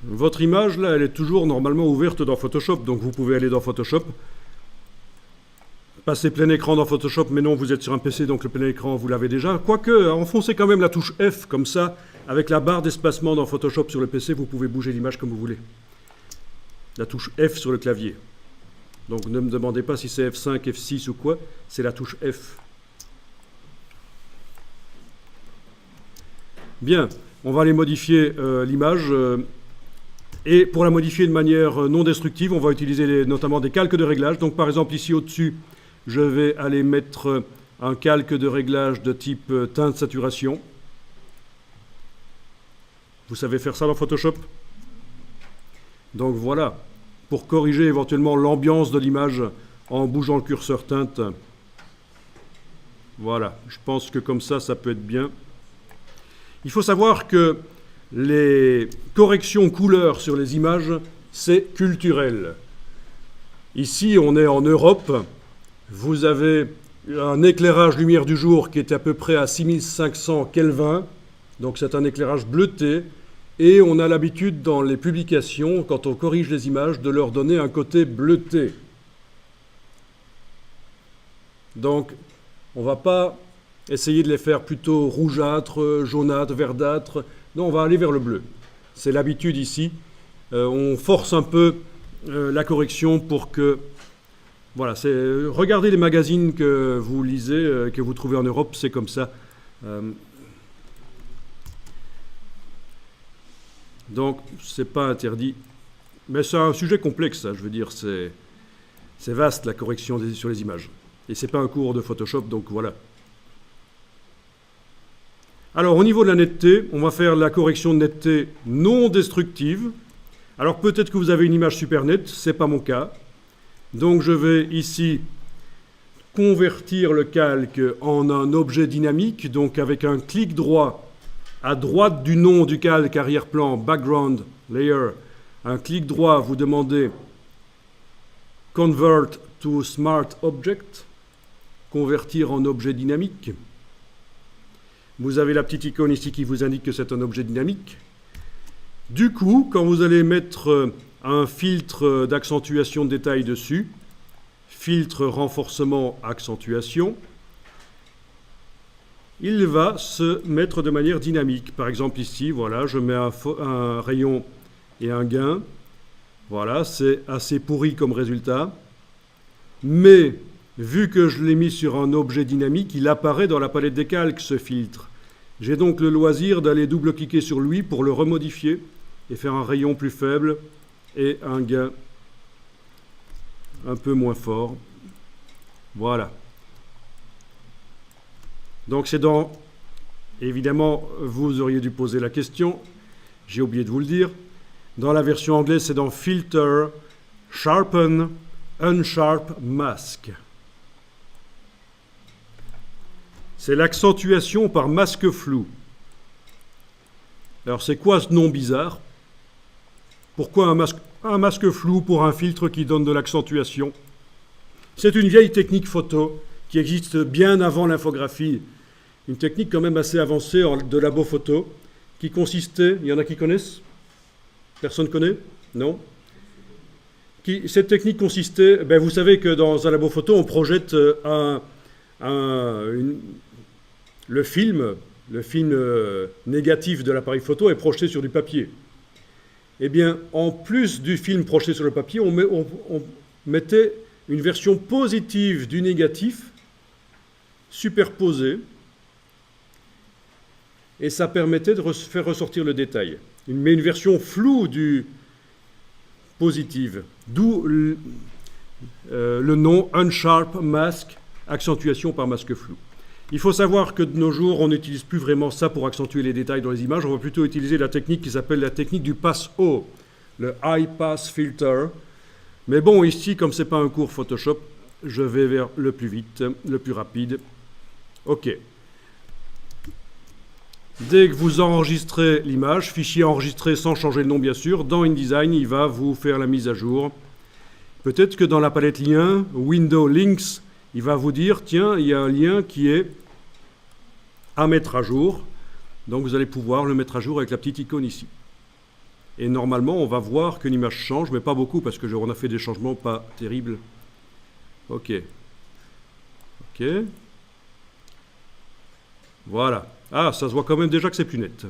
Votre image, là, elle est toujours normalement ouverte dans Photoshop, donc vous pouvez aller dans Photoshop, passer plein écran dans Photoshop, mais non, vous êtes sur un PC, donc le plein écran, vous l'avez déjà. Quoique, enfoncez quand même la touche F, comme ça, avec la barre d'espacement dans Photoshop sur le PC, vous pouvez bouger l'image comme vous voulez. La touche F sur le clavier. Donc ne me demandez pas si c'est F5, F6 ou quoi, c'est la touche F. Bien, on va aller modifier l'image. Et pour la modifier de manière non destructive, on va utiliser notamment des calques de réglage. Donc par exemple ici au-dessus, je vais aller mettre un calque de réglage de type teinte saturation. Vous savez faire ça dans Photoshop? Donc voilà, pour corriger éventuellement l'ambiance de l'image en bougeant le curseur teinte. Voilà, je pense que comme ça, ça peut être bien. Il faut savoir que les corrections couleurs sur les images, c'est culturel. Ici, on est en Europe. Vous avez un éclairage lumière du jour qui est à peu près à 6500 Kelvin. Donc c'est un éclairage bleuté. Et on a l'habitude dans les publications, quand on corrige les images, de leur donner un côté bleuté. Donc on ne va pas essayer de les faire plutôt rougeâtres, jaunâtres, verdâtres. Non, on va aller vers le bleu. C'est l'habitude ici. On force un peu la correction pour que... Voilà, regardez les magazines que vous lisez, que vous trouvez en Europe, c'est comme ça. Donc, c'est pas interdit. Mais c'est un sujet complexe, ça. Je veux dire, c'est vaste, la correction sur les images. Et c'est pas un cours de Photoshop, donc voilà. Alors, au niveau de la netteté, on va faire la correction de netteté non destructive. Alors, peut-être que vous avez une image super nette, ce n'est pas mon cas. Donc, je vais ici convertir le calque en un objet dynamique, donc avec un clic droit à droite du nom du calque arrière-plan, background layer. Un clic droit, vous demandez Convert to Smart Object, convertir en objet dynamique. Vous avez la petite icône ici qui vous indique que c'est un objet dynamique. Du coup, quand vous allez mettre un filtre d'accentuation de détail dessus, filtre renforcement accentuation, il va se mettre de manière dynamique. Par exemple ici, voilà, je mets un rayon et un gain. Voilà, c'est assez pourri comme résultat. Mais vu que je l'ai mis sur un objet dynamique, il apparaît dans la palette des calques, ce filtre. J'ai donc le loisir d'aller double-cliquer sur lui pour le remodifier et faire un rayon plus faible et un gain un peu moins fort. Voilà. Donc c'est dans... Évidemment, vous auriez dû poser la question. J'ai oublié de vous le dire. Dans la version anglaise, c'est dans Filter, Sharpen, Unsharp Mask. C'est l'accentuation par masque flou. Alors c'est quoi ce nom bizarre? Pourquoi un masque flou pour un filtre qui donne de l'accentuation? C'est une vieille technique photo qui existe bien avant l'infographie. Une technique quand même assez avancée de labo photo qui consistait... Il y en a qui connaissent? Personne connaît? Non? Cette technique consistait... vous savez que dans un labo photo, on projette le film négatif de l'appareil photo est projeté sur du papier. Eh bien, en plus du film projeté sur le papier, on mettait une version positive du négatif superposée et ça permettait de faire ressortir le détail. Mais une version floue du positive, d'où le nom Unsharp Mask, accentuation par masque flou. Il faut savoir que de nos jours, on n'utilise plus vraiment ça pour accentuer les détails dans les images. On va plutôt utiliser la technique qui s'appelle la technique du pass haut, le High Pass Filter. Mais bon, ici, comme ce n'est pas un cours Photoshop, je vais vers le plus vite, le plus rapide. OK. Dès que vous enregistrez l'image, fichier enregistré sans changer le nom bien sûr, dans InDesign, il va vous faire la mise à jour. Peut-être que dans la palette liens, Window Links, il va vous dire, tiens, il y a un lien qui est à mettre à jour. Donc vous allez pouvoir le mettre à jour avec la petite icône ici. Et normalement, on va voir que l'image change, mais pas beaucoup, parce qu'on a fait des changements pas terribles. Ok. Ok. Voilà. Ah, ça se voit quand même déjà que c'est plus net.